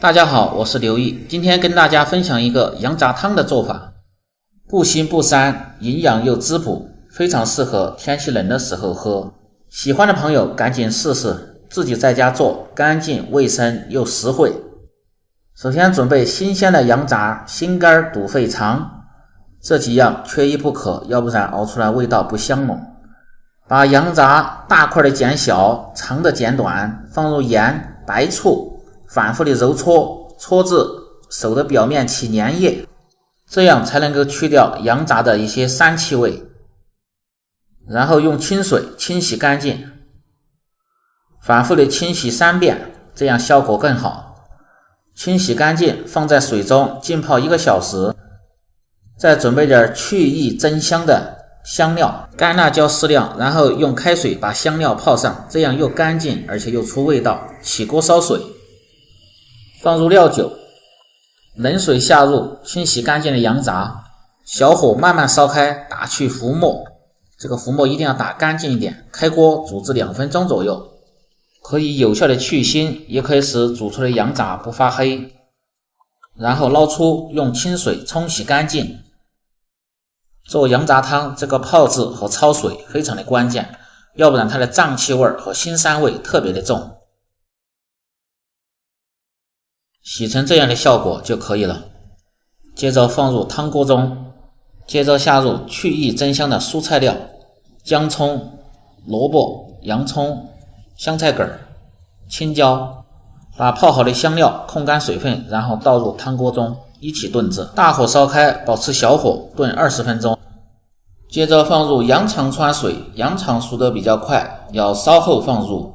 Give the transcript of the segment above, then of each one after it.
大家好，我是刘毅，今天跟大家分享一个羊杂汤的做法，不腥不膻，营养又滋补，非常适合天气冷的时候喝。喜欢的朋友赶紧试试，自己在家做，干净卫生又实惠。首先准备新鲜的羊杂、心肝、肚肺肠，这几样缺一不可，要不然熬出来味道不香浓。把羊杂大块的剪小，长的剪短，放入盐、白醋，反复的揉搓，搓至手的表面起粘液，这样才能够去掉羊杂的一些膻气味。然后用清水清洗干净，反复的清洗3遍，这样效果更好。清洗干净，放在水中浸泡1个小时，再准备点去异增香的香料，干辣椒适量，然后用开水把香料泡上，这样又干净而且又出味道。起锅烧水，放入料酒，冷水下入清洗干净的羊杂，小火慢慢烧开，打去浮沫，这个浮沫一定要打干净一点。开锅煮至2分钟左右，可以有效的去腥，也可以使煮出的羊杂不发黑。然后捞出，用清水冲洗干净。做羊杂汤，这个泡制和焯水非常的关键，要不然它的胀气味和腥膻味特别的重。洗成这样的效果就可以了。接着放入汤锅中，接着下入去异增香的蔬菜料，姜葱、萝卜、洋葱、香菜梗、青椒，把泡好的香料控干水分，然后倒入汤锅中一起炖制，大火烧开，保持小火炖20分钟。接着放入羊肠汆水，羊肠熟得比较快，要稍后放入。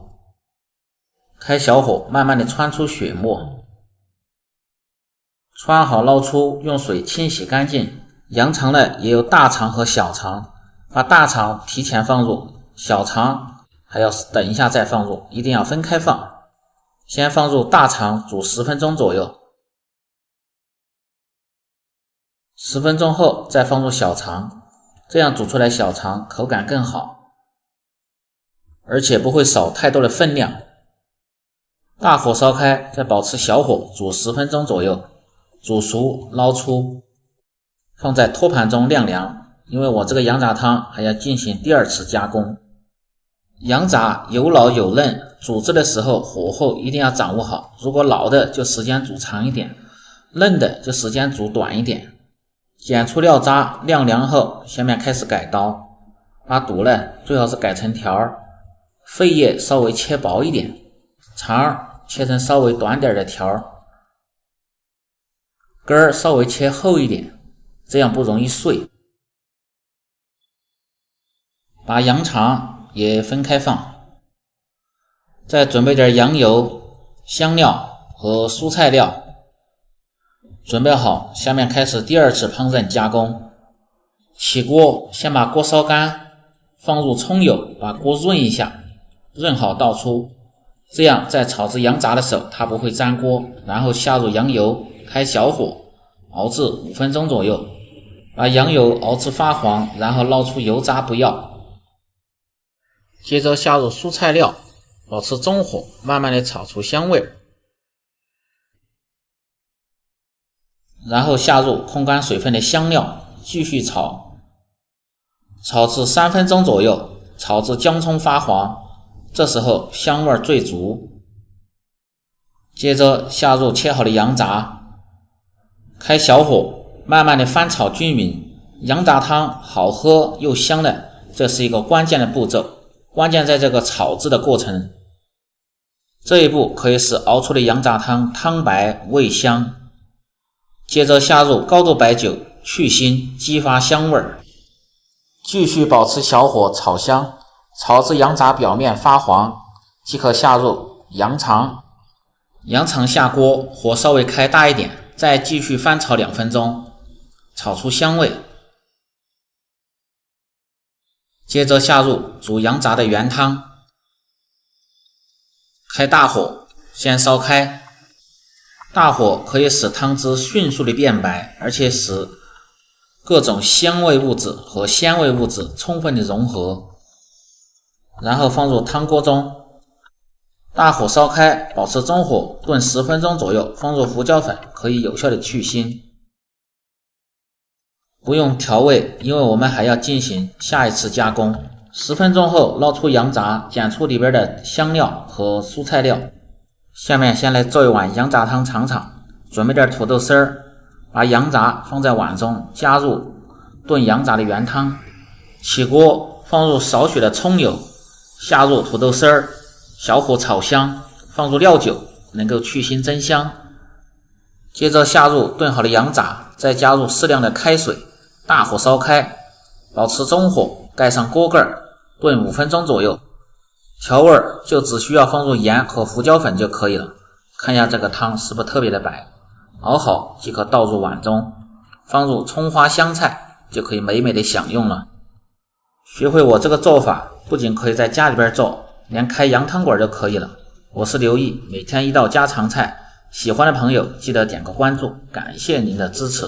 开小火慢慢的汆出血沫，汆好捞出，用水清洗干净。羊肠呢也有大肠和小肠，把大肠提前放入，小肠还要等一下再放入，一定要分开放。先放入大肠煮10分钟左右，10分钟后再放入小肠，这样煮出来小肠口感更好，而且不会少太多的分量。大火烧开，再保持小火煮10分钟左右，煮熟捞出，放在托盘中晾凉。因为我这个羊杂汤还要进行第2次加工。羊杂有老有嫩，煮制的时候火候一定要掌握好，如果老的就时间煮长一点，嫩的就时间煮短一点。剪出料渣，晾凉后，下面开始改刀，把肚呢最好是改成条，肺叶稍微切薄一点，肠切成稍微短点的条，根儿稍微切厚一点，这样不容易碎。把羊肠也分开放，再准备点羊油、香料和蔬菜料。准备好，下面开始第2次烹饪加工。起锅，先把锅烧干，放入葱油，把锅润一下，润好倒出，这样在炒制羊杂的时候它不会粘锅。然后下入羊油，开小火熬至5分钟左右，把羊油熬至发黄，然后捞出油渣不要。接着下入蔬菜料，保持中火，慢慢的炒出香味。然后下入控干水分的香料，继续炒，炒至3分钟左右，炒至姜葱发黄，这时候香味最足。接着下入切好的羊杂，开小火，慢慢的翻炒均匀。羊杂汤好喝又香的，这是一个关键的步骤，关键在这个炒制的过程。这一步可以使熬出的羊杂汤汤白味香。接着下入高度白酒，去腥激发香味，继续保持小火炒香，炒至羊杂表面发黄，即可下入羊肠。羊肠下锅，火稍微开大一点，再继续翻炒2分钟，炒出香味。接着下入煮羊杂的原汤，开大火先烧开，大火可以使汤汁迅速的变白，而且使各种鲜味物质和鲜味物质充分的融合。然后放入汤锅中，大火烧开，保持中火炖10分钟左右，放入胡椒粉，可以有效的去腥。不用调味，因为我们还要进行下一次加工。10分钟后捞出羊杂，捡出里边的香料和蔬菜料。下面先来做一碗羊杂汤尝尝。准备点土豆丝儿，把羊杂放在碗中，加入炖羊杂的原汤。起锅，放入少许的葱油，下入土豆丝儿，小火炒香，放入料酒，能够去腥增香。接着下入炖好的羊杂，再加入适量的开水，大火烧开，保持中火，盖上锅盖，炖5分钟左右。调味就只需要放入盐和胡椒粉就可以了。看一下这个汤是不是特别的白，熬好即可倒入碗中，放入葱花香菜，就可以美美的享用了。学会我这个做法，不仅可以在家里边做，连开羊汤馆就可以了。我是刘毅，每天一道家常菜，喜欢的朋友记得点个关注，感谢您的支持。